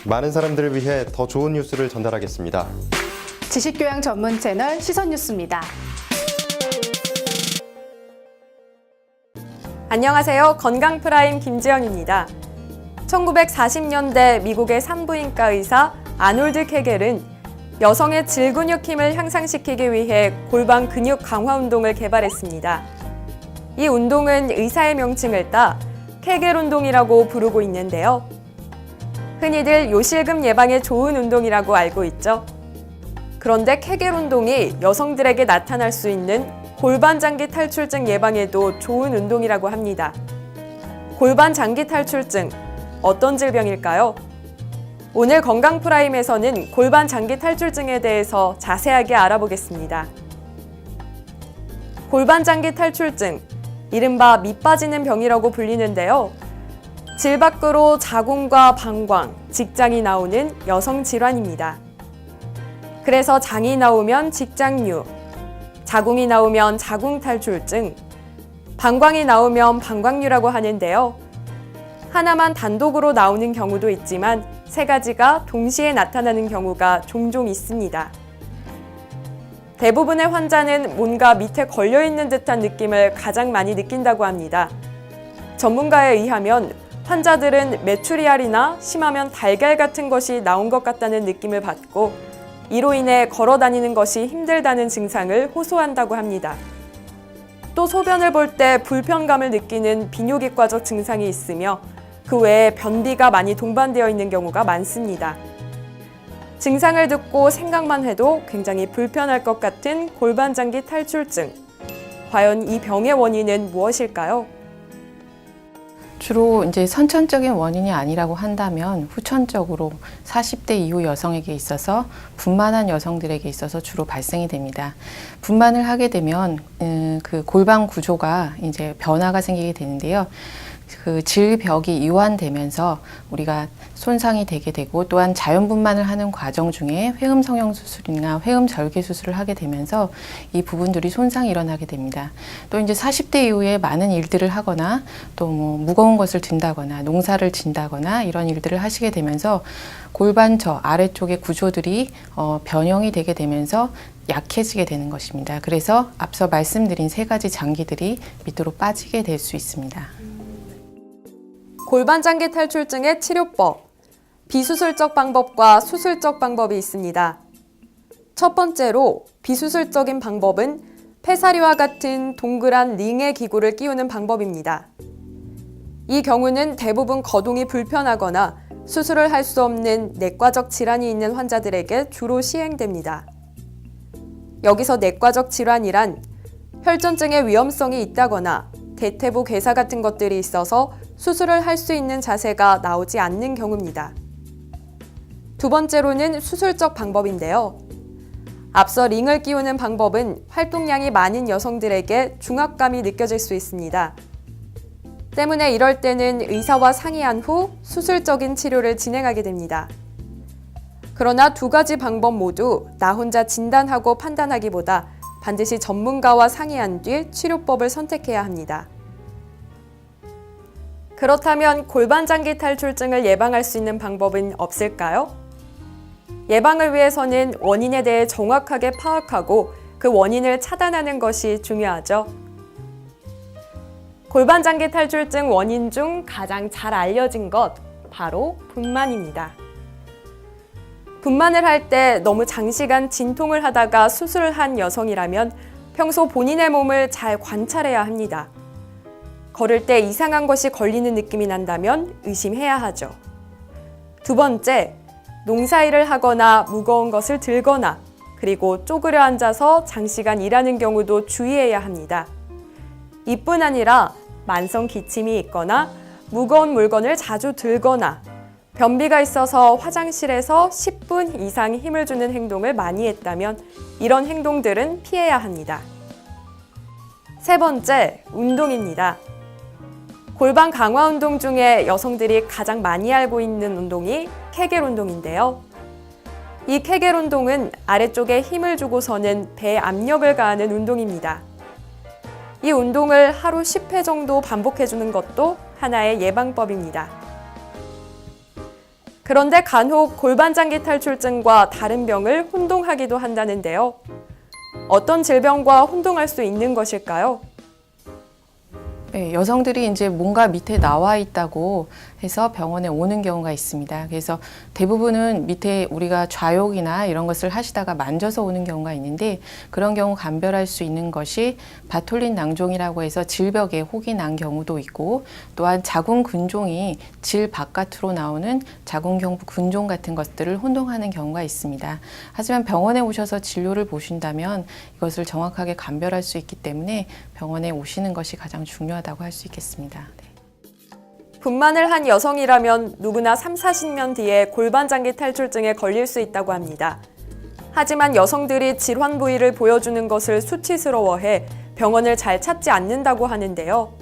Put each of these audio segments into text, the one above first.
많은 사람들을 위해 더 좋은 뉴스를 전달하겠습니다. 지식교양 전문 채널 시선뉴스입니다. 안녕하세요. 건강프라임 김지영입니다. 1940년대 미국의 산부인과 의사 아놀드 케겔은 여성의 질근육 힘을 향상시키기 위해 골반 근육 강화 운동을 개발했습니다. 이 운동은 의사의 명칭을 따 케겔 운동이라고 부르고 있는데요. 흔히들 요실금 예방에 좋은 운동이라고 알고 있죠. 그런데 케겔 운동이 여성들에게 나타날 수 있는 골반 장기 탈출증 예방에도 좋은 운동이라고 합니다. 골반 장기 탈출증, 어떤 질병일까요? 오늘 건강프라임에서는 골반 장기 탈출증에 대해서 자세하게 알아보겠습니다. 골반 장기 탈출증, 이른바 밑 빠지는 병이라고 불리는데요. 질 밖으로 자궁과 방광, 직장이 나오는 여성 질환입니다. 그래서 장이 나오면 직장류, 자궁이 나오면 자궁 탈출증, 방광이 나오면 방광류라고 하는데요. 하나만 단독으로 나오는 경우도 있지만 세 가지가 동시에 나타나는 경우가 종종 있습니다. 대부분의 환자는 뭔가 밑에 걸려있는 듯한 느낌을 가장 많이 느낀다고 합니다. 전문가에 의하면 환자들은 메추리알이나 심하면 달걀 같은 것이 나온 것 같다는 느낌을 받고 이로 인해 걸어 다니는 것이 힘들다는 증상을 호소한다고 합니다. 또 소변을 볼 때 불편감을 느끼는 비뇨기과적 증상이 있으며 그 외에 변비가 많이 동반되어 있는 경우가 많습니다. 증상을 듣고 생각만 해도 굉장히 불편할 것 같은 골반장기 탈출증. 과연 이 병의 원인은 무엇일까요? 주로 이제 선천적인 원인이 아니라고 한다면 후천적으로 40대 이후 여성에게 있어서 분만한 여성들에게 있어서 주로 발생이 됩니다. 분만을 하게 되면 그 골반 구조가 이제 변화가 생기게 되는데요. 그 질벽이 이완되면서 우리가 손상이 되게 되고 또한 자연분만을 하는 과정 중에 회음 성형 수술이나 회음 절개 수술을 하게 되면서 이 부분들이 손상이 일어나게 됩니다. 또 이제 40대 이후에 많은 일들을 하거나 또 뭐 무거운 것을 든다거나 농사를 진다거나 이런 일들을 하시게 되면서 골반저 아래쪽의 구조들이 변형이 되게 되면서 약해지게 되는 것입니다. 그래서 앞서 말씀드린 세 가지 장기들이 밑으로 빠지게 될 수 있습니다. 골반장기 탈출증의 치료법, 비수술적 방법과 수술적 방법이 있습니다. 첫 번째로 비수술적인 방법은 폐사리와 같은 동그란 링의 기구를 끼우는 방법입니다. 이 경우는 대부분 거동이 불편하거나 수술을 할 수 없는 내과적 질환이 있는 환자들에게 주로 시행됩니다. 여기서 내과적 질환이란 혈전증의 위험성이 있다거나 대퇴부 괴사 같은 것들이 있어서 수술을 할 수 있는 자세가 나오지 않는 경우입니다. 두 번째로는 수술적 방법인데요. 앞서 링을 끼우는 방법은 활동량이 많은 여성들에게 중압감이 느껴질 수 있습니다. 때문에 이럴 때는 의사와 상의한 후 수술적인 치료를 진행하게 됩니다. 그러나 두 가지 방법 모두 나 혼자 진단하고 판단하기보다 반드시 전문가와 상의한 뒤 치료법을 선택해야 합니다. 그렇다면 골반장기 탈출증을 예방할 수 있는 방법은 없을까요? 예방을 위해서는 원인에 대해 정확하게 파악하고 그 원인을 차단하는 것이 중요하죠. 골반장기 탈출증 원인 중 가장 잘 알려진 것, 바로 분만입니다. 분만을 할 때 너무 장시간 진통을 하다가 수술을 한 여성이라면 평소 본인의 몸을 잘 관찰해야 합니다. 걸을 때 이상한 것이 걸리는 느낌이 난다면 의심해야 하죠. 두 번째, 농사일을 하거나 무거운 것을 들거나 그리고 쪼그려 앉아서 장시간 일하는 경우도 주의해야 합니다. 이뿐 아니라 만성 기침이 있거나 무거운 물건을 자주 들거나 변비가 있어서 화장실에서 10분 이상 힘을 주는 행동을 많이 했다면 이런 행동들은 피해야 합니다. 세 번째, 운동입니다. 골반 강화 운동 중에 여성들이 가장 많이 알고 있는 운동이 케겔 운동인데요. 이 케겔 운동은 아래쪽에 힘을 주고서는 배에 압력을 가하는 운동입니다. 이 운동을 하루 10회 정도 반복해주는 것도 하나의 예방법입니다. 그런데 간혹 골반장기 탈출증과 다른 병을 혼동하기도 한다는데요. 어떤 질병과 혼동할 수 있는 것일까요? 네, 여성들이 이제 뭔가 밑에 나와 있다고 해서 병원에 오는 경우가 있습니다. 그래서 대부분은 밑에 우리가 좌욕이나 이런 것을 하시다가 만져서 오는 경우가 있는데 그런 경우 감별할 수 있는 것이 바톨린 낭종이라고 해서 질벽에 혹이 난 경우도 있고 또한 자궁 근종이 질 바깥으로 나오는 자궁경부 근종 같은 것들을 혼동하는 경우가 있습니다. 하지만 병원에 오셔서 진료를 보신다면 이것을 정확하게 감별할 수 있기 때문에 병원에 오시는 것이 가장 중요하다고 할 수 있겠습니다. 네. 분만을 한 여성이라면 누구나 30-40년 뒤에 골반장기 탈출증에 걸릴 수 있다고 합니다. 하지만 여성들이 질환 부위를 보여주는 것을 수치스러워해 병원을 잘 찾지 않는다고 하는데요.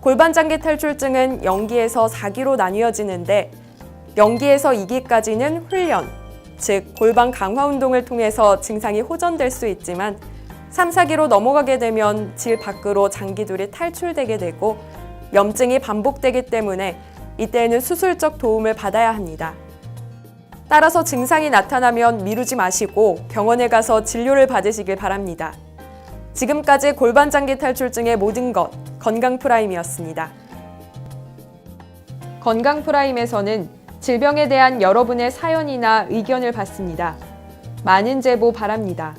골반장기 탈출증은 0기에서 4기로 나뉘어지는데 0기에서 2기까지는 훈련, 즉 골반 강화 운동을 통해서 증상이 호전될 수 있지만 3, 4기로 넘어가게 되면 질 밖으로 장기들이 탈출되게 되고 염증이 반복되기 때문에 이때에는 수술적 도움을 받아야 합니다. 따라서 증상이 나타나면 미루지 마시고 병원에 가서 진료를 받으시길 바랍니다. 지금까지 골반장기 탈출증의 모든 것, 건강프라임이었습니다. 건강프라임에서는 질병에 대한 여러분의 사연이나 의견을 받습니다. 많은 제보 바랍니다.